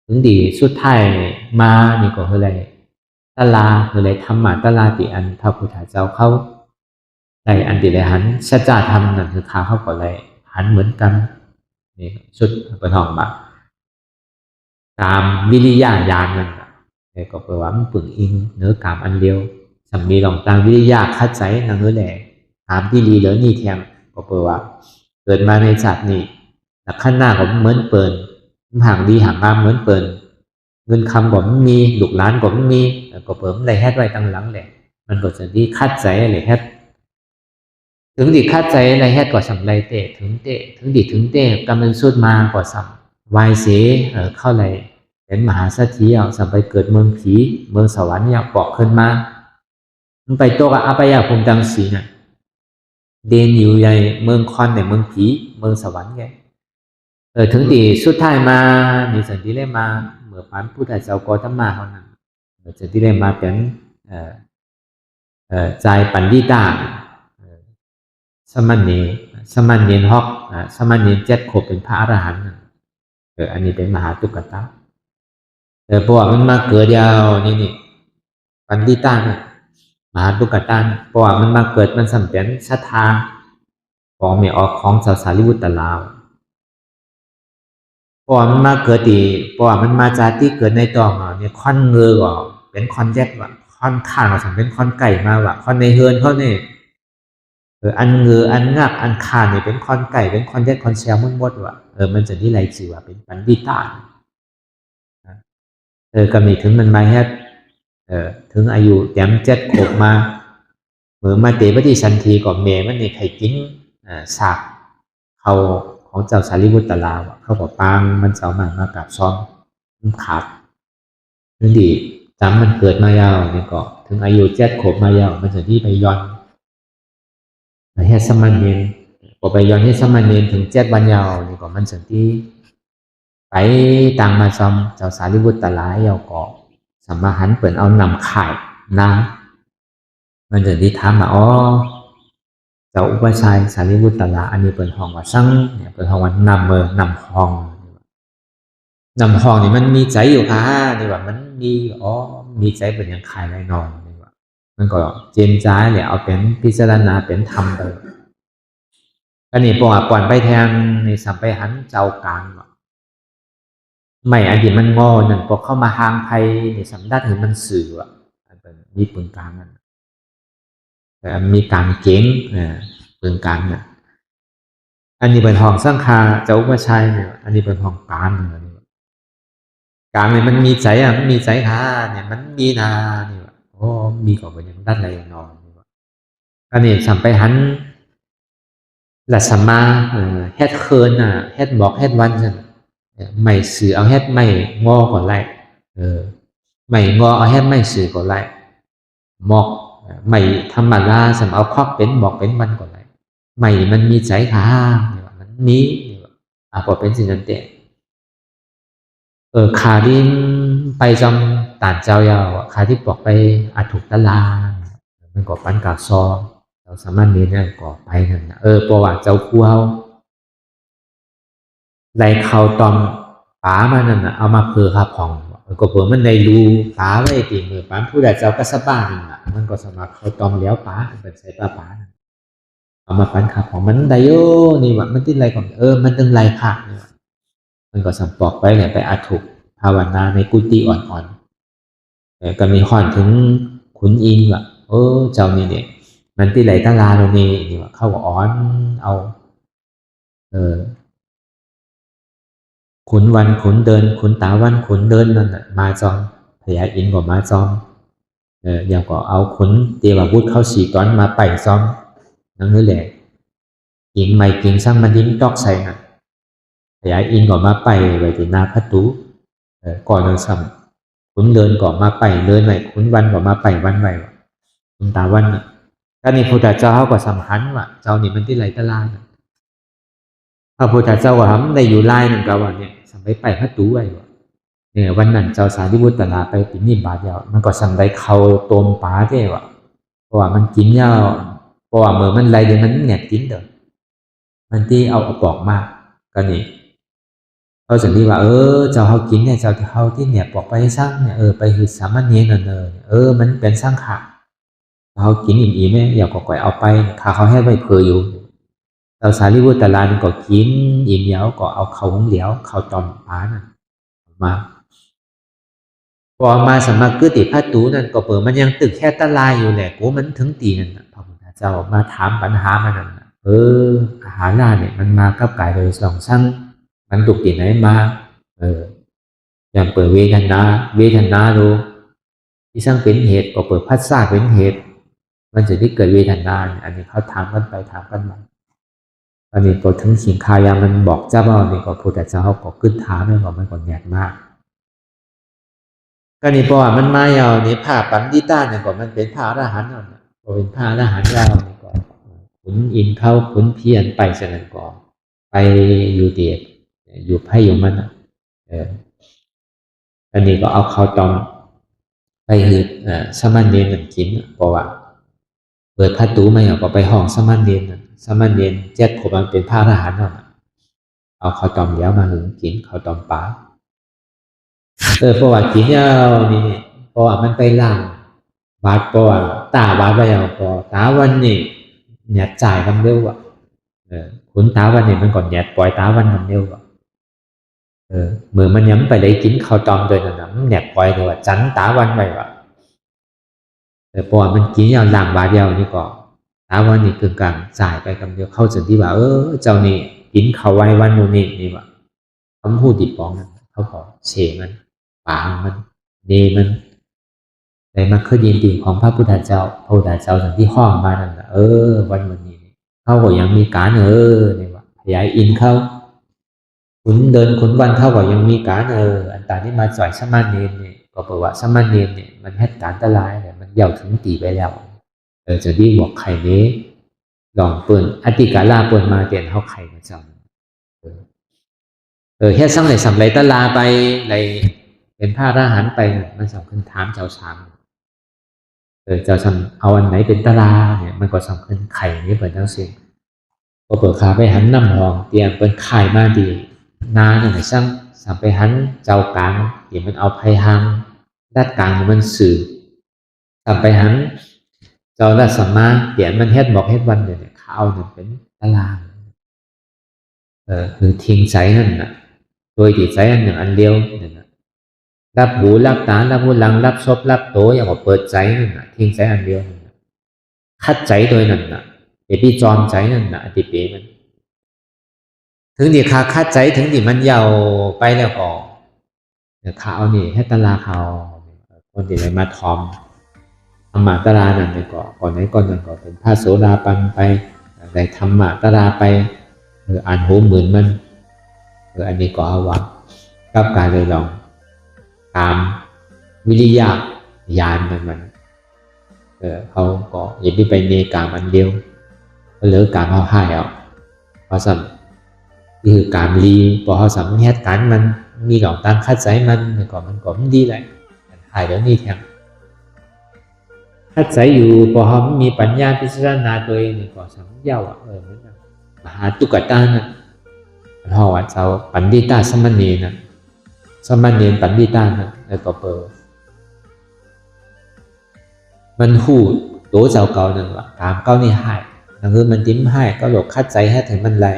Speaker 1: ถึงดีสุดท้ายมานี่ก็คือเลยตลาคือเลยทำมาตลาติอันพระพุทธเจ้าเขาได้อันดีเลยหันสัจจะธรรมนั่นคือขาเขาก็เลยหันเหมือนกันนี่สุดเป็นห้องมาตามวิริยะญาณนั่นก็แปลว่ามันปึงอิงเนื้อกามอันเดียวสามีลองตามวิริยะคัดใจนั่นแหละถามที่ดีเหลือนี่แทมก็แปลว่าเกิดมาในชาตินี้แต่ขั้นหน้าก็เหมือนเปิลห่างดีห่างงามเหมือนเปิลเงินคำก็ไม่มีลูกหลานก็ไม่มีก็เปิลอะไรแฮดไว้ตั้งหลังแหละมันก็จะดีคัดใจอะไรแฮดถึงดีคัดใจอะไรแฮดก็สำไรเตะถึงเตะถึงดีถึงเตะกำลังสุดมาก็สำวายเสเข้าไรเป็นมหาเศรษฐีเอาสัมไปเกิดเมืองผีเมืองสวรรค์เนี่ยปอกขึ้นมามันไปตัวกับอาปายาภูมิดังสีน่ะเดนอยู่ในเมืองคอนในเมืองผีเมืองสวรรค์ไงถึงดีสุดท้ายมาในสันติเลมาเมื่อพันพุทธเจ้าโกตมาเขานั้นสันติเลมาเป็นใจปันดิตาสมันเนฮอกสมันเนเจ็ดขบเป็นพระอรหันต์อันนี้เป็นมหาตุกตะเพราะว่ามันมาเกิดยาวนี่ปันดิตามหาตุกตะเพราะว่ามันมาเกิดมันสัมเป็นศรัทธาของไม่ออกของสารีบุตรลาวเพราะว่ามันมาเกิดดีเพราะว่ามันมาจากที่เกิดในตองเนี่ยค่อนเงือก็เป็นค่อนแยกว่าค่อนข้างก็สัมเป็นค่อนไก่มาว่าค่อนในเฮือนเขาเนี่ยอันเงืออันงักอันคานเนี่ยเป็นค่อนไก่เป็นค่อนแยกค่อนแซวมุ่นบดว่ามันจะที่ไรจือว่าเป็นปันดิตาก็มีถึงมันมาแค่ถึงอายุแต้มเจ็ดขบมาเมื่อมาเตปฏิสันทีก่อนเมมันนี่ไข่กิ้งสากเขาของเจ้าสารีบุตรลาวเขาบอกปางมันเจ้ามากับซ้อมมันขาดนั่นดีจำมันเกิดมายาวนี่ก็ถึงอายุเจ็ดขบมายาวมันจะที่ไปย้อนให้สมันเนียนพอไปย้อนให้สมันเนียนถึงเจ็ดวันยาวนี่ก็มันจะที่ไปต่างมาซ้อมเจ้าสารีบุตรลายาวก็สมหันเปิดเอานำไข่นะมันจะที่ถามมาเจ้าอุปชัยสารีบุตรลาอันนี้เปิดห้องว่าสั่งเนี่ยเปิดห้องว่านำนำห้องนี่มันมีใจอยู่ค่ะนี่ว่ามันมีใจเป็นอย่างขายไรนอนนี่ว่ามันก็เจนใจเนี่ยเอาเป็นพิจารณาเป็นธรรมไปอันนี้ปอก่อนไปแทงในสัมไปหันเจ้ากลางไม่อันที่มันงอนั่นพอเข้ามาหางไพ่ในสัมดัดเห็นมันสื่ออันเป็นมีปืนกลางนั่นมีการเก่งปืนกลางเนี่ยอันนี้เป็นห้องสร้างคาเจ้าว่าใช่เนี่ยอันนี้เป็นห้องกลางเนี่ยกลางเนี่ยมันมีใจมันมีใจค่ะเนี่ยมันมีนาเนี่ยมีก่อนเป็นอย่างด้านใดอย่างนอนอันนี้สัมไปหันหลักสัมมาเฮ็ดเคินเฮ็ดบอกเฮ็ดวันฉันไม่สื่อเอาเฮ็ดไม่งอก่อนไล่ไม่งอเอาเฮ็ดไม่สื่อก่อนไล่หมอกไม่ธรรมดาสำเอาครอบเป็นบอกเป็นวันก่อนไล่ไม่มันมีใจค่ะมันมีพอเป็นสิ่งนั้นเตะขาที่ไปจำต่านเจ้ายาวขาที่บอกไปอาถูกตลามันก็ปันกาซอเราสามารถนี้เนี่ยก็ไปนั่นนะเพราะว่าเจ้าคู่เขาไล่เขาตอมป๋ามานั่นเอามาเพื่อข้าพองก็เพื่อมันในรูป๋าไว้ตีมือป๋าผู้ใดเจ้าก็สบายนั่นแหละมันก็สมัครเขาตอมแล้วป๋าเป็นใส่ป๋าเอามาปันข้าพองมันได้โยนี่ว่ามันติดไรก่อนมันตึงไรค่ะเนี่ยมันก็สัมปอกไปเนี่ยไปอาถูกภาวนาในกุฏิอ่อนๆก็มีข้อนถึงขุนอิงว่าเจ้านี่เนี่ยมันติดไหลตาลาโรนีนี่ว่าเข้าอ่อนเอาขุนวันขุนเดินขุนตาวันขุนเดินนั่นน่ะมาจอมพญาอินก็มาจอมอย่างก็เอาขุนเทวบุตรเข้าสีตอนมาไปซ้อมนั่นนี่แหละกิ่งใหม่กิ่งสร้างมันดิ้นตอกใส่น่ะพญาอินก็มาไปไว้ที่นาพัตุก่อนนั้นซ้ำขุนเดินก็มาไปเดินไว้ขุนวันก็มาไปวันไว้ขุนตาวันน่ะก็นี่พุทธเจ้าเขาก็สำคัญว่าเจ้านี่มันที่ไหลตะลายพระพุทธเจ้าว่าได้อยู่ไล่นั่นก็ว่าเนี่ยสมัยไปพระตูไว้เนี่ยวันนั้นเจ้าสารีบุตรลาไปปิณิบาตยาวมันก็สมัยเขาตมป๋าเจ้ว่า เพราะว่ามันกินยาวเพราะว่าเมื่อมันไรเดี๋ยวมันแหนบกินเด้อมันที่เอาปอกมากก็นี่เขาจะรีว่าเจ้าเขากินเนี่ยเจ้าเขาที่เนี่ยปอกไปสร้างเนี่ยไปหืดสามัญเนียนเนมันเป็นสร้างขาเขากินอิ่มๆเนี่ยอยากก็ก่อยเอาไปขาเขาให้ไว้เพออยู่เราสารีบุตรลานก็กินอิ่มเยาวก็เอาเขาหงเหลียวเขาจอมป้าน่ะมาพอมาสมัครคือติพระตูนั่นก็เปิดมันยังตึกแค่ตะลายอยู่แหละกูมันถึงตีนั่นนะพระพุทธเจ้ามาถามปัญหามันนั่นนะอาหารล่าเนี่ยมันมากับกายโดยสองชั้นมันตุกตีไหนมาอย่างเปิดเวทนาดูที่สร้างเป็นเหตุก็เปิดพัสสะเป็นเหตุมันจะได้เกิดเวทนาอันนี้เขาถามกันไปถามกันมาอันนี้ก็ถึงสิงคายามันบอกเจ้าว่านี่ก็พุทธเจ้าเขาก็ขึ้นถามไม่บอกมันก็แยกมากก็นี่เพราะว่ามันมาเยาวนี่ผ้าปันดิต้าเนี่ยก็มันเป็นผ้าอรหันต์เนี่ยก็เป็นผ้าอรหันต์ยาวนี่ก็ขุนอินเข้าขุนเพียนไปเสนันก่อนไปอยู่เดียดอยู่ไพ่อยู่มันอันนี้ก็เอาข้าวตอมไปหืดสมานเณรกินเพราะว่าเปิดผ้าตู้มาอย่างก็ไปห้องสมานเณรแจ็คผมมันเป็นผ้าทหารเนาะเอาข้าวตอมเลี้ยวมาหืดกินข้าวตอมปลาเพราะว่ากินยาวนี่เพราะว่ามันไปล่างบาดเพราะว่าตาบาดไปอย่างก็ตาวันนี่เนี่ยจ่ายกันเร็วอ่ะขุนตาวันนี่มันก่อนเนี่ยปล่อยตาวันกันเร็วอ่ะเมื่อมันย้ำไปได้กินข้าวตอมโดยนั่นนะมันแหนบปล่อยเลยว่าจันตาวันไปว่ะเพราะว่ามันกินอย่างหลังบาดเดียวนี่ก็ตาวันนี่คือกลางจ่ายไปคำเดียวเข้าถึงที่ว่าเจ้านี่กินข้าวไว้วันนู้นนี่ว่ะคำพูดติดป้องนั้นเขาขอเฉมันปางมันเนมันในมันคือยินดีของพระพุทธเจ้าถึงที่ห้องมานั่นแหละวันนี้เขาก็ยังมีการนี่ว่าขยายอินเข้าขุนเดินขุนวันเท่ากับยังมีการอันตาที่มาจ่อยสมานเนรเนี่ยก็แปลว่าสมานเนรเนี่ยมันเหตุการณ์ตรายเนี่ยมันเย่าถึงตีไปแล้วจะดีบอกไข่นี้ลองเปิดอติกาลาเปิดมาเตียนเขาไข่มาจำแค่สั่งเลยสำไรตลาไปในเป็นผ้าทหารไปมันสำคัญถามเจ้าช้างเจ้าช้างเอาอันไหนเป็นตลาเนี่ยมันก็สำคัญไข่นี้เปิดทั้งสิ้นพอเปิดขาไปหันน้ำหองเตียงเป็นไข่มาดีนาเนี่ยช่างสัมไปหันเจ้ากลางเดี๋ยวมันเอาไพ่หังด้านกลางมันสื่อสัมไปหันเจ้าด้านสัมมาเดี๋ยวมันเฮ็ดบอกเฮ็ดวันเนี่ยเขาเอาหนึ่งเป็นตารางคือทิ้งใจนั่นน่ะโดยที่ใจอันหนึ่งอันเดียวเนี่ยนะรับหูรับตารับหูหลังรับชบรับโตอย่างว่าเปิดใจนั่นน่ะทิ้งใจอันเดียวคัดใจโดยนั่นน่ะเดี๋ยวพี่จอมใจนั่นน่ะอติเปมันถึงที่ขาคัดใจถึงที่มันยาวไปแล้วก็ขาเอานี่ให้ตลาเขาคนที่ไหนมาทอมธรรมะตลานั่นเลยก่อนไหนก่อนนั่นก็เป็นพระโสดาปันไปได้ธรรมะตลาไปอ่านหูหมื่นมันอันนี้ก็เอาวะกับการเลยลองตามวิริยะญาณมันเขาก็อย่าไปเนกามันเดียวเหลือการเขาให้เอาเพราะสั่งนี่คือการรีพอเขาสัมเหตุการมันมีหลองตั้งคัดใจมันก็มันดีแหละหายเดี๋ยวนี้แทงคัดใจอยู่พอเขามีปัญญาพิจารณาตัวเองก็สังเย้าเหมือนมหาตุกตานะเพราะว่าเจ้าปันดิตาสมณีนะสมณีปันดิตานะแล้วก็เปิดมันหูโตเจ้าเก่านั่นว่าตามเก่านี่หายนั่นคือมันติ้มหายก็หลบคัดใจให้ถึงมันไร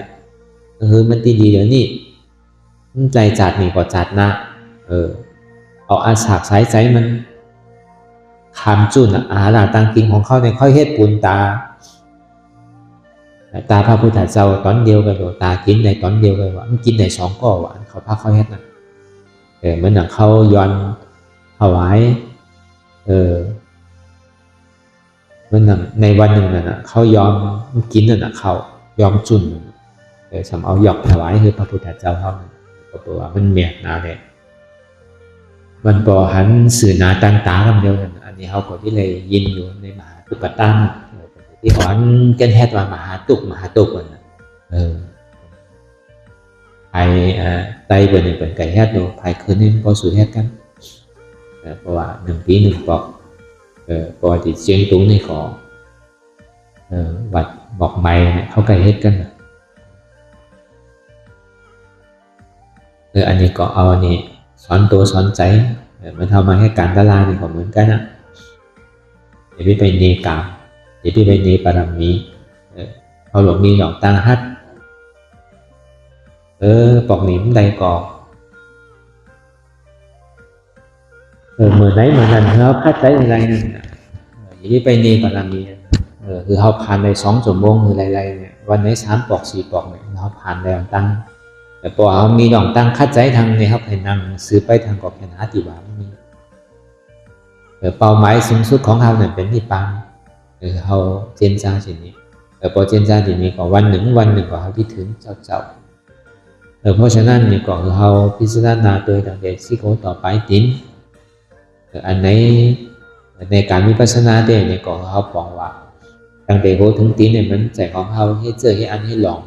Speaker 1: มันดีเดี๋ยวนี้ใจจัดนี่ก็จัดนะเอาอาสาสายใจมันคำจุนอาหารต่างกินของเขาเนี่ยค่อยเฮ็ดปุนตาพระพุทธเจ้าตอนเดียวกันโดตากินในตอนเดียวกันว่ามันกินในสองก้อวะเขาพาเขาเฮ็ดนะเหมือนอย่างเขาย้อนถวายมันในวันหนึ่งน่ะเขายอมกินน่ะเขายอมจุนสำเอาหยอกถวายคือพระพุทธเจ้าเขาก็บอกว่ามันเมียนาเนี่ยมันบอกหันสื่อนาตันตาคำเดียวกันอันนี้เขาก็ที่เลยยินอยู่ในมหาตุกตันที่หอนกันแฮดว่ามหาตุกกันไอ้ไตเปิดเป็นไก่แฮดดูภายคืนนี้ก็สู่แฮดกันเพราะว่า1 ปี 1 ปอก ปกติเชียงตุงนี่ก็วัดบอกไม้เขาไกลเฮ็ดกันอันนี้ก็เอาอันนี้สอนตัวสอนใจมันทำมาให้การตลาดนี่ก็เหมือนกันเดี๋ยวพี่ไปเนกามเดี๋ยวพี่ไปเนปารามีเขาหลวงมีหยองตังฮัดปอกหนิมใดกอกเมื่อไหนเมื่อนั้นเขาคัดใจอะไรนั่นเดี๋ยวพี่ไปเนปารามีคือเขาผ่านใน2 ชั่วโมงคืออะไรเนี่ยวันไหน3 ปอก 4 ปอกเนี่ยเขาผ่านในหยองตังแต่พอเขามีหยองตังคัดใจทางเนี่ยครับให้นั่งซื้อไปทางกอกแขนหาติบามีเป้าหมายสูงสุดของเขาเนี่ยเป็นนิพพานเขาเจนจาสิ่งนี้พอเจนจาสิ่งนี้ก็วันหนึ่งก็เขาที่ถึงเจ้าเพราะฉะนั้นนี่ก็คือเขาพิจารณาโดยตั้งแต่สิโกต่อไปติ้นอันไหนในการวิปัสสนาเนี่ยก็เขาบอกว่าตั้งแต่โกถึงติ้นเนี่ยมันใจของเขาให้เจอให้อันให้ลอง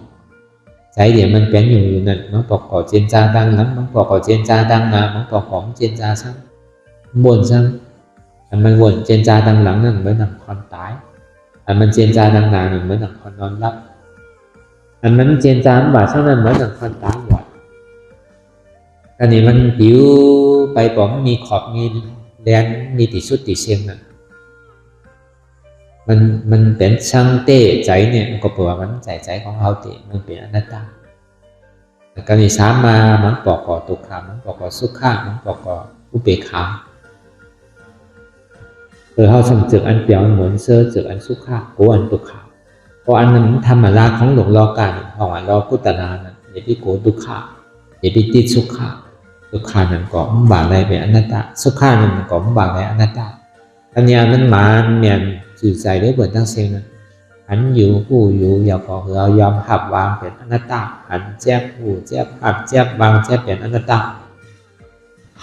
Speaker 1: ใจเดี๋ยวมันเป็นอยู่นั่นมันบอกก่อเจนจาดังนั้นมันบอกก่อเจนจาดังนะมันบอกของเจนจาซ้ำบนซ้ำมันวนเจนจาดังหลังนั่นเหมือนหนังคนตายมันเจนจาดังหนาเหมือนหนังคนนอนรับมันเจนจาบ่าช่างนั้นเหมือนหนังคนตายหมดอันนี้มันผิวไปบอกมีขอบมีแดนมีติสุดติเชียงน่ะมันเป็นช่างเต้ใจเนี่ยก็แปลว่ามันใจของเราเต้มันเป็นอนัตตาแต่การที่สามมามันบอกก่อตุกขามันบอกก่อสุขามันบอกก่ออุเบกขาเขาสังเจออันเปลี่ยวเหมือนเสื้อเจออันสุขาโกอันตุกขาเพราะอันนั้นธรรมะของหลวงรอการของอันรอพุทธนานั้นอย่าไปโกตุกขาอย่าไปติดสุขาสุขานั้นก็มันบางอะไรเป็นอนัตตาสุขานั้นก็มันบางอะไรอนัตตาอันนี้มันมาเมียนสื่อใจได้เปิดตั้งเสียงนั้นอันอยู่ผู้อยู่อย่าขอเรายอมหับวางเป็นอนัตตาอันแจ๊บผู้แจ๊บหับแจ๊บวางแจ๊บเป็นอนัตตา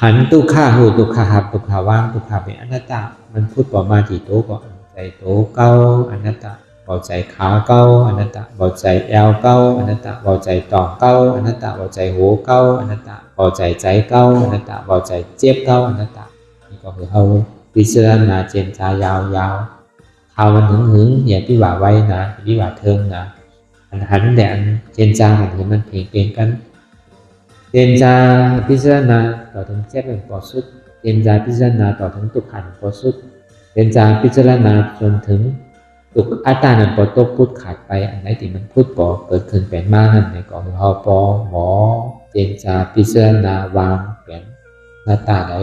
Speaker 1: หันตุขาหูตุขาหับตุขาวางตุขาเป็นอนัตตามันพูดประมาณที่โตก็ใจโตเก้าอนัตตาเบาใจขาเก้าอนัตตาเบาใจแอวเก้าอนัตตาเบาใจตองเก้าอนัตตาเบาใจหัวเก้าอนัตตาเบาใจใจเก้าอนัตตาเบาใจเจ็บเก้าอนัตตานี่ก็คือเขาพิจารณาเจนจายาวเขามันหึงอย่าพิว่าไว้นะพิว่าเทิงนะหันแดนเจนจามันเปลี่ยนกันเจนจาพิจารณาต่อถึงเจ็บเป็นปอสุดเจนจาพิจารณาต่อถึงตุกขันปอสุดเจนจาพิจารณาจนถึงตุกอัตตานั้นปอตกพุทธขาดไปอันไหนที่มันพุทธปอเกิดขึ้นเป็นมานั่นในกองเขาปอหมอเจนจาพิจารณาวางเป็นหน้าตาไหน